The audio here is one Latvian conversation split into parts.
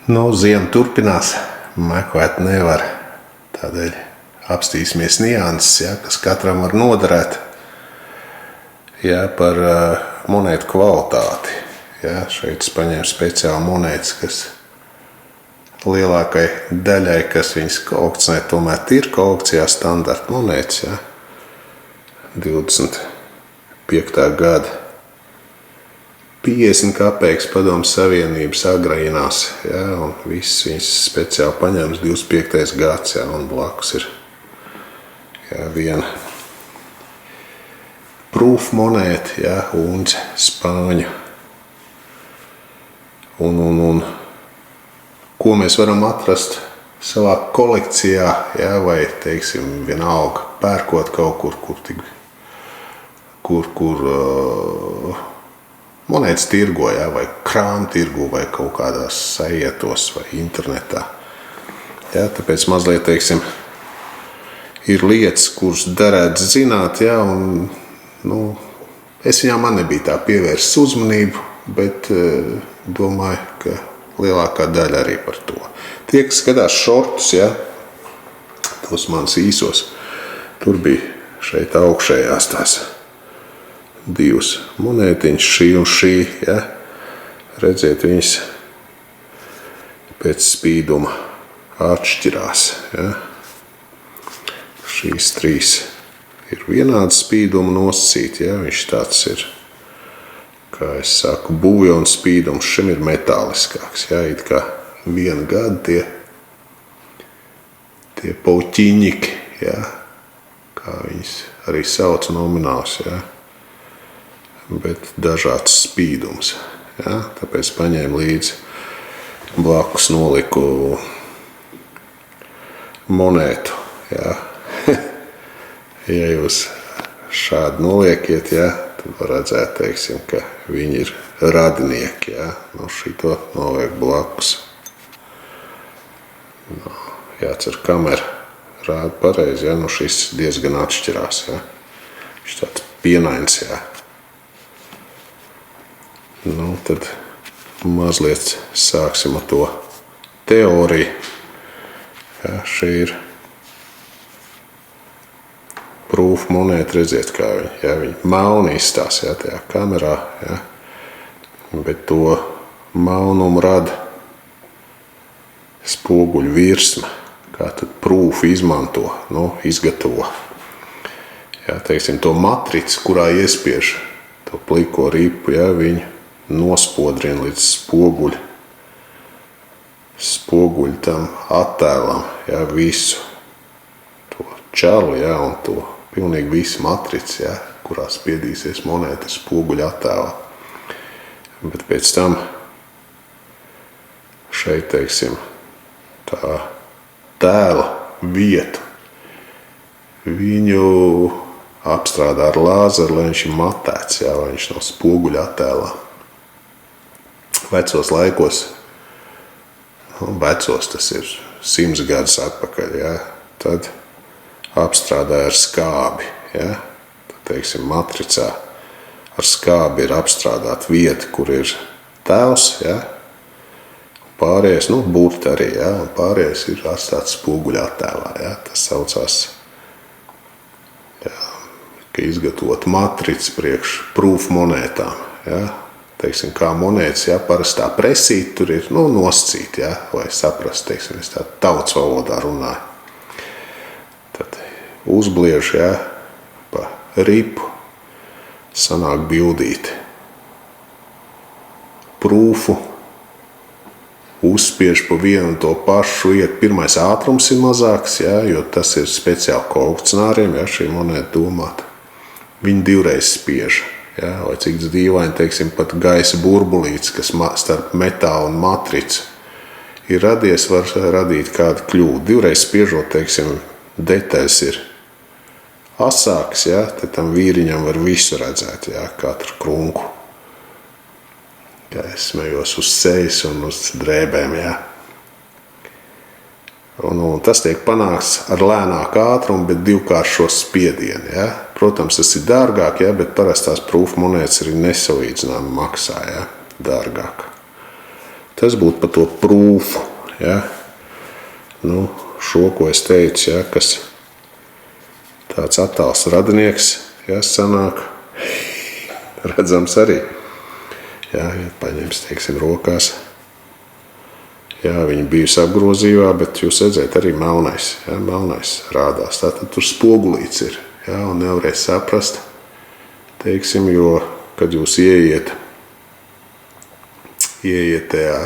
Nu, ziema turpinās, meklēt nevar, tādēļ apstīsimies nianses, ja, kas katram var noderēt, ja, par monētu kvalitāti. Ja, šeit es paņēmu speciāli monētas, kas lielākai daļai, kas viņas kolekcionē, tomēr ir kolekcijā standarta monētas. Ja, 25. gada 50 kapeikas Padomju Savienības agrīnās, ja, un viss viņas speciāli paņēmas 25. gads, ja, un blakus ir ja, viena proof monēta, ja, unce spāņu. Un ko mēs varam atrast savā kolekcijā, ja, vai, teiksim, vienalga pērkot kaut kur monētas tirgo, ja, vai krānu tirgu, vai kaut kādās sajietos, vai internetā. Ja, tāpēc mazliet, teiksim, ir lietas, kuras derētu zināt, ja, un, nu, es viņām man nebija tā pievērsts uzmanību, bet domāju, ka lielākā daļa arī par to. Tie, kas skatās šortus, ja, tos manas īsos, tur bija šeit augšējās tās divas monētiņas, šī un šī, ja, redziet, viņas pēc spīduma atšķirās, ja. Šīs trīs ir vienāds spīduma nosacīti, ja, viņš tāds ir, kā es saku, buļļona spīdums, šim ir metāliskāks, ja, it kā viena gada tie pauķiņiki, ja, kā viņas arī sauc nomināls, ja, bet dažāds spīdums, ja, tāpēc paņēmu līdzi blakus noliku monētu, ja. Ja jūs šādi noliekiet, ja, tad var redzēt, teiksim, ka viņi ir radinieki, ja, nu šito noliek blakus. Nu, jācer kamera rāda pareizi, ja, nu šis diezgan atšķirās, ja. Viņš tāds pienains, ja. Nu, tad mazliet sāksim ar to teoriju. Ja, šī ir proof monēta, redziet, kā viņi, ja, viņi melni izstās, ja, tajā kamerā, ja, bet to melnumu rada spoguļu virsma, kā tad proof izmanto, nu, izgatavo. Ja, teiksim, to matricu, kurā iespiež to pliko ripu, ja, viņu nospodrina līdz spoguļu tam attēlam, ja, visu to čalu, ja, un to pilnīgi visu matrici, ja, kurā spiedīsies monēta spoguļu attēlā. Bet pēc tam šeit, teiksim, tā tēla vietu viņu apstrādā ar lāzeru, lai viņš ir matēts, ja, lai viņš nav spoguļu attēlā. Vecos laikos, nu, vecos tas ir 100 gadus atpakaļ, ja, tad apstrādāja ar skābi, ja, tad, teiksim, matricā ar skābi ir apstrādāta vieta, kur ir tēls, ja, pārējais, nu, burti arī, ja, un pārējais ir atstāts spoguļu attēlā, ja, tas saucās, ja, ka izgatavot matrici priekš proof monētām, ja, teiksim, kā monētas, ja, parastā presīt, tur ir, nu, nosacīt, ja, lai saprast, teiksim, es tā tautas valodā runāju. Tad uzbliež, ja, pa ripu, sanāk bildīti. Prūfu, uzspiež pa vienu to pašu vietu. Pirmais ātrums ir mazāks, ja, jo tas ir speciāli kolekcionāriem, ja, šī monēta domāta. Viņi divreiz spiež. Ja, vai cik dīvaini, teiksim, pat gaisa burbulīts, kas starp metālu un matricu ir radies, var radīt kādu kļūdu. Divreiz spiežot, teiksim, detaļas ir asāks, ja, tad tam vīriņam var visu redzēt, ja, katru krunku. Ja, es smējos uz sejas un uz drēbēm, ja. Un tas tiek panākts ar lēnāku ātrumu, bet divkāršo spiedienu. Ja? Protams, tas ir dārgāk, ja? Bet parastās proof monētas arī nesalīdzināmi maksā, ja? Dārgāk. Tas būtu par to prūfu, ja. Nu, šo, ko es teicu, ja, kas tāds attāls radinieks, ja, sanāk, redzams arī. Ja, ja paņems, teiksim, rokās. Jā, viņa bijusi apgrozījumā, bet jūs redzēt arī melnais, ja, melnais rādās. Tātad tur spogulīts ir, ja, un nevarēs saprast, teiksim, jo, kad jūs ieiet tajā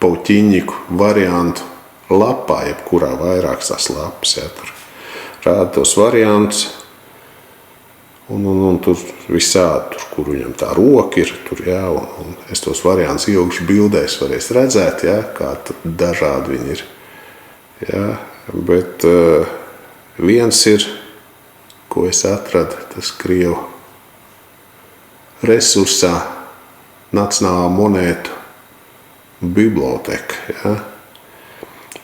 pauķiņiku variantu lapā, jebkurā vairākas tās lapas, ja, tur rāda tos variantus, un tur visādi, tur, kur viņam tā roka ir, tur, jā, un es tos variantus ilgšu bildēs varēs redzēt, jā, kā dažādi viņi ir, jā, bet viens ir, ko es atradu, tas Krievu resursā, Nacionālā monētu biblioteka, jā.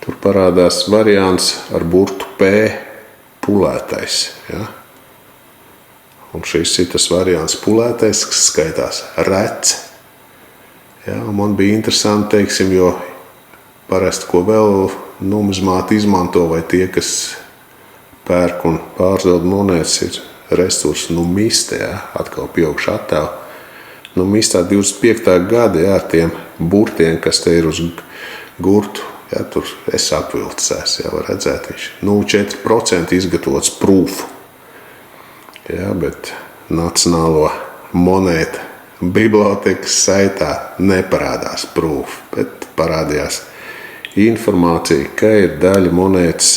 Tur parādās variants ar burtu P pulētais, jā. Un šis ir tas variants pulētais, kas skaitās rets. Jā, un man bija interesanti, teiksim, jo parasti, ko vēl numizmāti izmanto, vai tie, kas pērk un pārdod monētas, ir resursi numiste, jā, atkal pieaugšu attēlu. Numistā 25. gada, jā, ar tiem burtiem, kas te ir uz gurtu, jā, tur es apvilcēs, jā, var redzēt, viņš 0,4% izgatavots prūfu. Jā, bet Nacionālo monētu bibliotekas saitā neparādās prūf, bet parādījās informācija, ka ir daļa monētas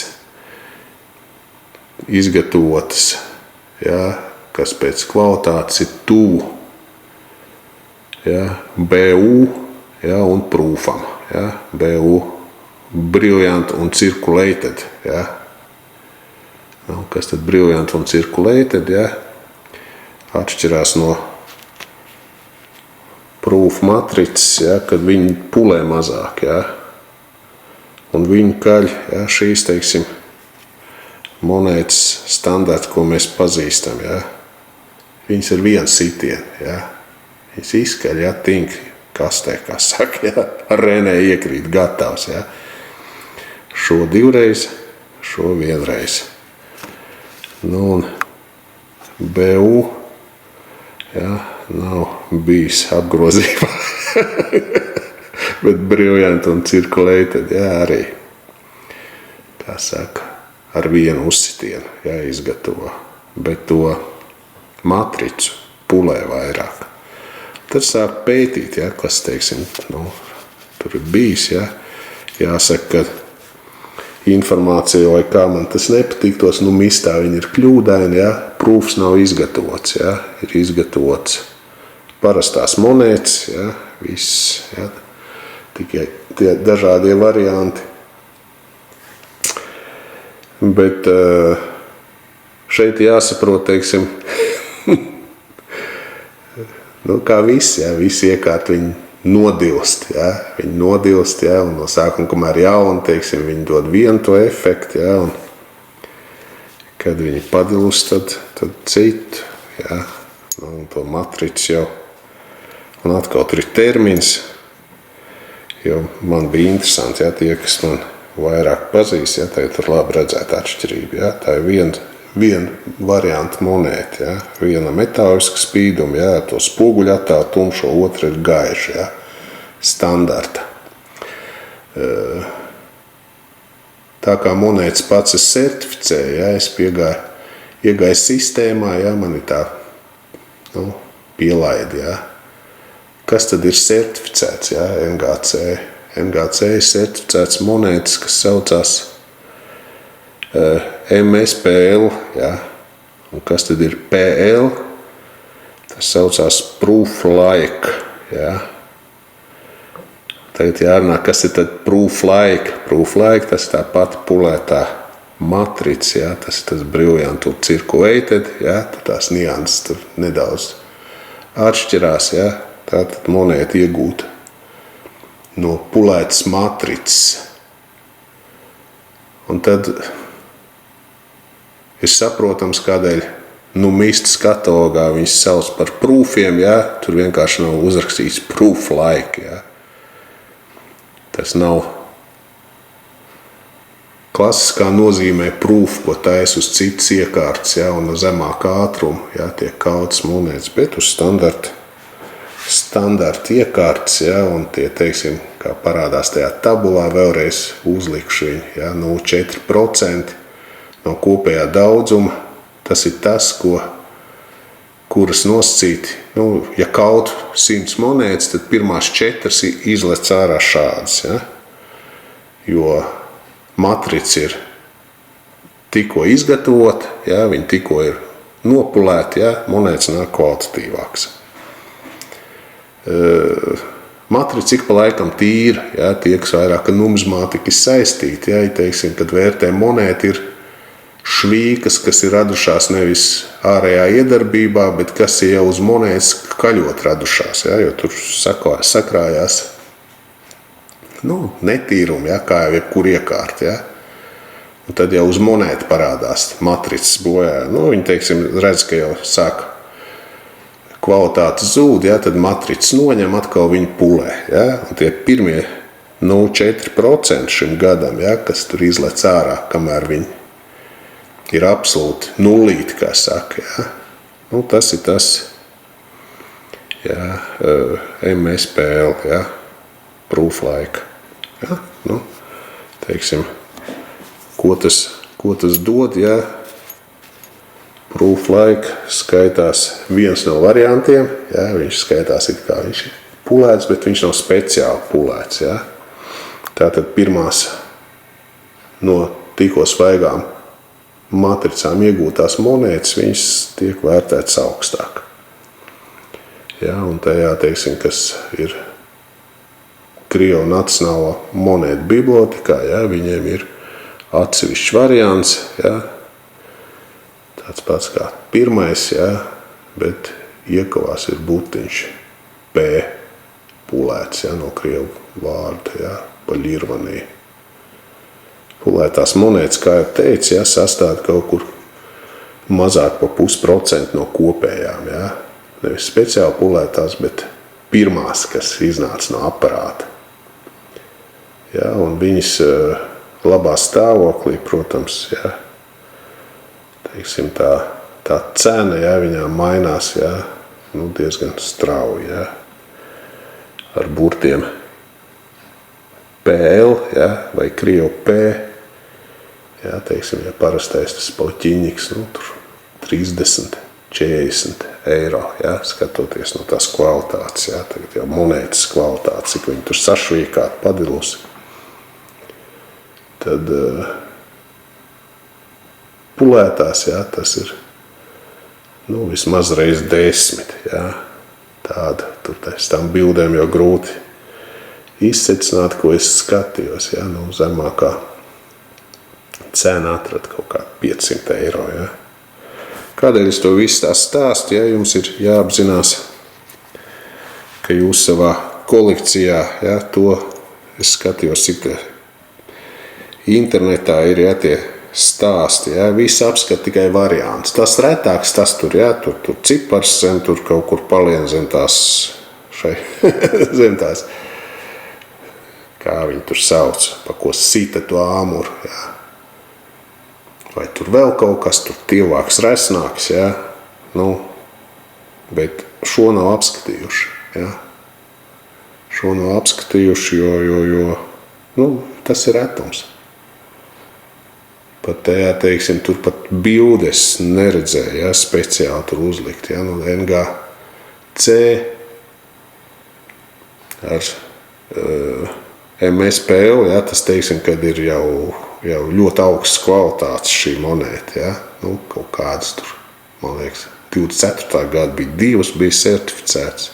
izgatavotas, jā, kas pēc kvalitātes ir tuvu, jā, BU, jā, un prūfam, jā, BU, brilliant un circulated, jā. Nu, kas tad brilliant un circulated, ja, atšķirās no proof matricas, ja, kad viņi pulē mazāk, ja, un viņi kaļ, ja, šīs, teiksim, monētas standarti, ko mēs pazīstam, ja, viņas ir viens sitien, ja, viņas izkaļ, ja, tink kastē, kā saka, ja, ar renē iekrīt gatavs, ja, šo divreiz, šo vienreiz. Nu, un BU, jā, nav bijis apgrozībā, bet brilliant un circulated, jā, arī, kā saka, ar vienu uzsitienu, jā, izgatavo, bet to matricu pulē vairāk. Tad sāk pētīt, jā, kas, teiksim, nu, tur ir bijis, jā, jāsaka, ka informācija, vai kā man tas nepatiktos, nu mistā viņi ir kļūdaini, ja, prūfs nav izgatavots, ja, ir izgatavots parastās monētas, ja, viss, ja, tikai tie dažādie varianti. Bet šeit jāsaprot, teiksim, nu kā visi, ja, visi iekārt viņi nodilst, ja, viņi nodilst, ja, un no sākuma, kamēr jauni, teiksim, viņi dod vienu to efektu, ja, un kad viņi padilst, tad citu, ja, un to matricu jau, un atkal tur ir termins, jo man bija interesanti, ja, tie, kas man vairāk pazīst, ja, tā ir tur labi redzēt atšķirību, ja, tā ir viena varianta monēta, ja, viena metāliska spīduma, ja, to spoguļu attēlu tumšo, otra ir gaiša, ja, standarta. Tā kā monētas pats es certificēju, ja, es iegāju sistēmā, ja, man ir tā, nu, pielaidi, ja. Kas tad ir certificēts, ja, NGC? NGC ir certificēts monētas, kas saucās MSPL, ja, un kas tad ir PL, tas saucās proof like, ja. Tagad jārunā, kas ir tad proof like. Proof like, tas tā pati pulētā matrica, ja, tas ir tas brilliant un circulated, ja, tur tās nianses tur nedaudz atšķirās, ja, tātad monēta iegūta no pulētas matricas. Un tad ir saprotams, kādēļ numistas katalogā viņas sauc par prūfiem, ja? Tur vienkārši nav uzrakstīts proof like. Ja? Tas nav klasiskā nozīmē proof, ko taisa uz citas iekārtas, ja, un uz zemāka ātruma, ja, tiek kautas monētas, bet uz standarta iekārtas, ja, un tie, teiksim, kā parādās tajā tabulā, vēlreiz uzlikšu viņu, ja, 0,4% no kopējā daudzuma. Tas ir tas, kuras nosacīti, ja kaut 100 monētas, tad pirmās 4 izlec ārā šādas, ja, jo matrica ir tikko izgatavota, ja, viņa tikko ir nopulēta, ja, monētas nāk kvalitatīvāks. Matrica ik pa laikam tīra, ja, tie, kas vairāk ar numizmātiku ir saistīti, ja, teiksim, kad vērtē monēta ir švīkas, kas ir radušās nevis ārējā iedarbībā, bet kas ir jau uz monētas kaļot radušās, ja, jo tur sakrājās netīrumi, ja, kā jau jebkur iekārt, ja. Un tad jau uz monētu parādās matricas bojā. Viņi, teiksim, redz, ka jau sāk kvalitāte zūd, ja, tad matricas noņem, atkal viņi pulē, ja. Un tie pirmie 0,4% šim gadam, ja, kas tur izlec ārā, kamēr viņi ir absolūti nulīti, kā saka, ja. Tas ir tas, ja, MSPL, ja, proof laika. Ja, teiksim, ko tas dod, ja proof laika skaitās viens no variantiem, ja, viņš skaitās it kā viņš ir pulēts, bet viņš nav speciāli pulēts, ja. Tātad pirmās no tikko svaigām matricām iegūtās monētas, viņas tiek vērtētas augstāk. Ja, un tajā, teiksim, kas ir Krievu nacionālā monētu bibliotekā, ja, viņiem ir atsevišķs variants, ja, tāds pats kā pirmais, ja, bet iekavās ir butiņš P pulēts, ja, no Krievu vārda, ja, pa ļirvanī. Pulētās monētas, kā jau teicu, ja, sastāv kaut kur mazāk pa 0,5% no kopējām, ja, nevis speciāli pulētās, bet pirmās, kas iznāca no aparāta. Ja, un viņas labā stāvoklī, protams, ja, teiksim, tā cena, ja, viņām mainās, ja, diezgan strauji, ja, ar burtiem PL, ja, vai Krievu P, ja, teiksim, ja parastais tas poļķiņiks, tur 30, 40 eiro, ja, skatoties no tās kvalitātes, ja, tagad jau monētas kvalitātes, cik viņi tur sašvīkāt padilusi. Tad pulētās, ja, tas ir vismaz reiz 10, ja, tāda, tur tām bildēm jau grūti izsecināt, ko es skatījos, ja, zemākā cena atrada kaut kā 500 eiro, ja. Kādēļ es to visu tā stāstu, ja, jums ir jāapzinās, ka jūs savā kolekcijā, ja, to es skatījos, cik internetā ir, ja, tie stāsti, ja, visi apskat tikai variants. Tas retāks, tas tur, ja, tur cipars zem, tur kaut kur palien zem tās, zem tās, kā viņi tur sauc, pa ko sita to āmuru, ja. Vai tur vēl kaut kas, tur tievāks, resnāks, ja, bet šo nav apskatījuši, ja. Šo nav apskatījuši, jo tas ir retums. Pat tajā, teiksim, tur pat bildes neredzēja, ja, speciāli tur uzlikt, ja, NGC ar MSPL, ja, tas, teiksim, kad ir jau ļoti augsts kvalitātes šī monēta, ja, kaut kādas tur, man liekas, 24. gada bija 2, bija certificēts,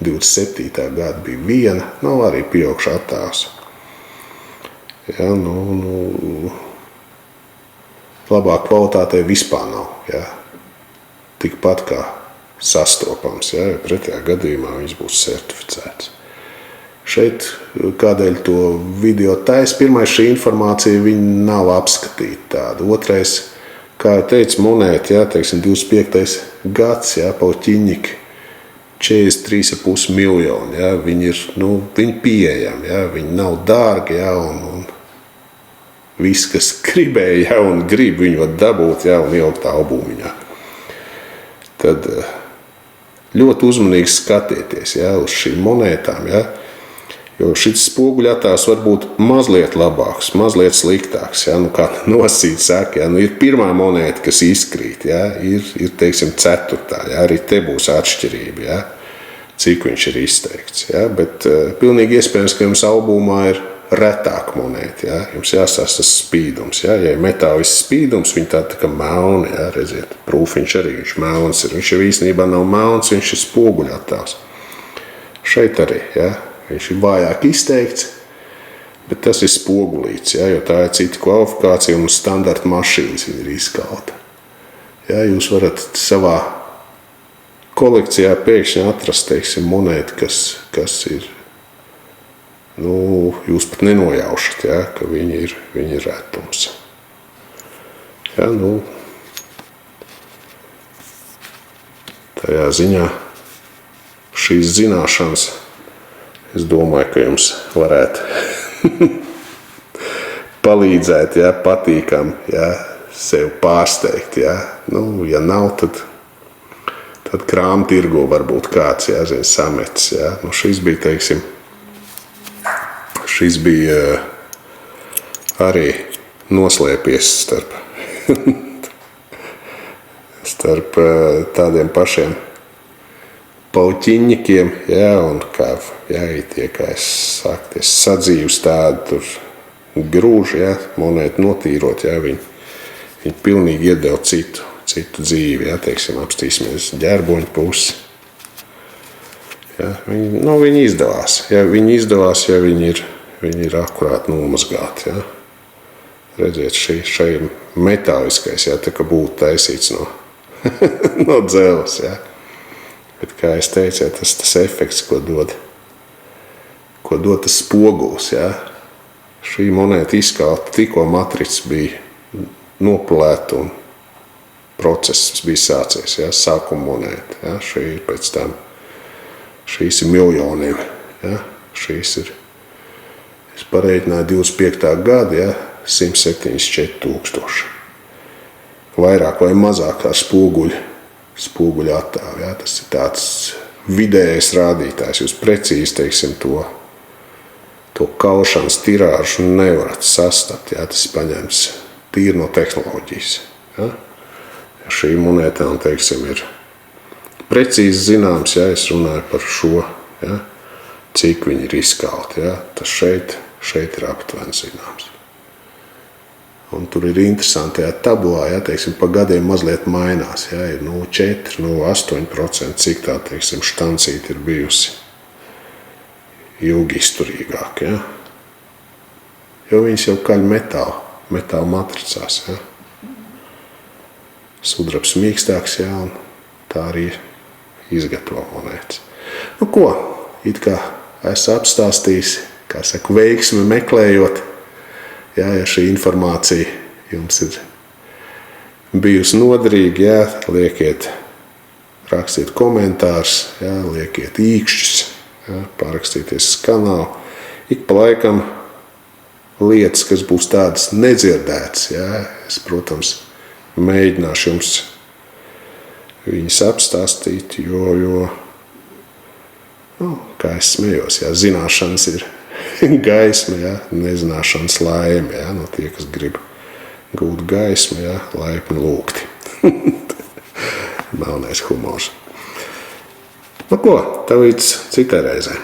27. gada bija 1, nav arī pieaugšu attēls. Ja, labā kvalitātē vispār nav, ja, tikpat kā sastopams, ja, jo pretējā gadījumā viņš būs certificēts. Šeit, kādēļ to video taisa, pirmais šī informācija, viņa nav apskatīta tāda. Otrais, kā jau teicu, monēta, ja, teiksim, 25. gads, ja, poļķiņiki 43,5 miljoni, ja, viņi ir, viņi pieejami, ja, viņi nav dārgi, ja, un viss, kas gribēja, ja, un grib, viņi var dabūt, ja, un ielikt albūmiņā. Tad ļoti uzmanīgi skatieties, ja, uz šīm monētām, ja, jo šis spoguļattēls var būt mazliet labāks, mazliet sliktāks, ja, kā nosīt saka, ja, ir pirmā monēta, kas izkrīt, ja, ir teiksim, ceturtā, ja, arī te būs atšķirība, ja, cik viņš ir izteikts, ja, bet pilnīgi iespējams, ka jums albumā ir retāk monēta, ja, jums jāsās tas spīdums, ja metālis spīdums, viņi tā kā melni, ja, redziet, prūfiņš arī, viņš melns ir, viņš jau īstenībā nav melns, viņš ir spoguļattēls. Šeit arī, ja, viņš ir vājāk izteikts, bet tas ir spogulīts, ja, jo tā ir cita kvalifikācija un standarta mašīnas ir izkalta. Ja, jūs varat savā kolekcijā pēkšņi atrast, teiksim, monētu, kas ir, jūs pat nenojaušat, ja, ka viņi ir retums. Ja, tajā ziņā šīs zināšanas, es domāju, ka jums varētu palīdzēt, ja, patīkam, ja, sev pārsteigt, ja. Ja nav, tad krāma tirgu varbūt kāds, ja, samets, ja. Šis bija, teiksim, arī noslēpies starp tādiem pašiem pauķiņņikiem, ja, un kā, ja, tie, kā es saku, sadzīvs tādu tur grūži, ja, monētu notīrot, ja, viņi pilnīgi iedeva citu dzīvi, ja, teiksim, apstīsimies ģērboņu pusi. Ja, viņi izdevās, ja viņi ir akurāt nomazgāti, ja. Redziet, šai metāliskais, ja, tā kā būtu taisīts no dzeles, ja. Bet, kā es teicu, ja, tas efekts, ko dod tas spoguls, ja. Šī monēta izkalta, tikko matrica bija nopulēta un process bija sācies, ja, sākuma monēta. Ja. Šī ir pēc tam, šīs ir miljoniem, ja. Šīs ir, es pareiķināju 25. gada, ja, 174 000. Vairāk vai mazāk kā spoguļu attēlu, ja. Tas ir tāds vidējais rādītājs. Jūs precīzi, teiksim, to kaušanas tirāžu nevarat sastapt, ja. Tas ir paņemts tīri no tehnoloģijas. Ja. Ja šī monētā, teiksim, ir precīzi zināms, ja es runāju par šo, ja, cik viņi ir izkalti, ja. Tas šeit ir aptuveni zināms. Un tur ir interesantajā tabulā, ja, teiksim, pa gadiem mazliet mainās, ja, ir 4, 8%, cik tā, teiksim, štancīte ir bijusi ilgi izturīgāk, ja. Jo viņas jau kaļ metāla matricās, ja. Sudrabs mīkstāks, ja, un tā arī izgatavo monētas. Ko, it kā es apstāstījis, kā saku, veiksmi meklējot, ja šī informācija jums ir bijusi noderīga, ja, liekiet, rakstiet komentārus, ja, liekiet īkšķus, ja, pārakstīties uz kanālu. Ik pa laikam lietas, kas būs tādas nedzirdētas, ja, es, protams, mēģināšu jums viņas apstāstīt, jo kā es smējos, ja, zināšanas ir gaisma, ja, nezināšanas laime, ja, tie, kas grib gūt gaismu, ja, laipni lūgti. Melnais humors. Ko, tā līdz citai reizē.